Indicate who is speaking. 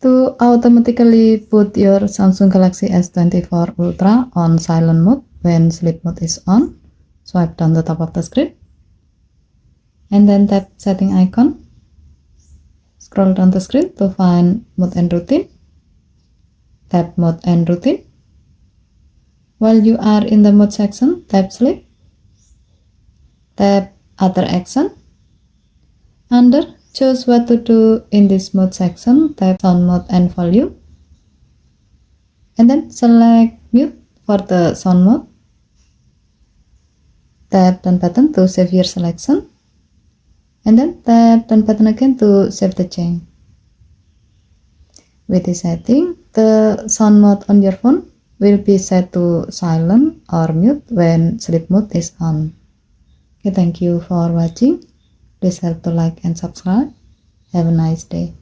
Speaker 1: To automatically put your Samsung Galaxy S24 Ultra on silent mode when sleep mode is on, swipe down the top of the screen and then tap setting icon. Scroll down the screen to find mode and routine. Tap mode and routine. While you are in the mode section, tap sleep. Tap other action. Under choose what to do in this mode section, tap sound mode and volume. And then select mute for the sound mode. Tap down button to save your selection. And then tap down button again to save the change. With this setting, the sound mode on your phone will be set to silent or mute when sleep mode is on. Okay, thank you for watching. Please help to like and subscribe. Have a nice day.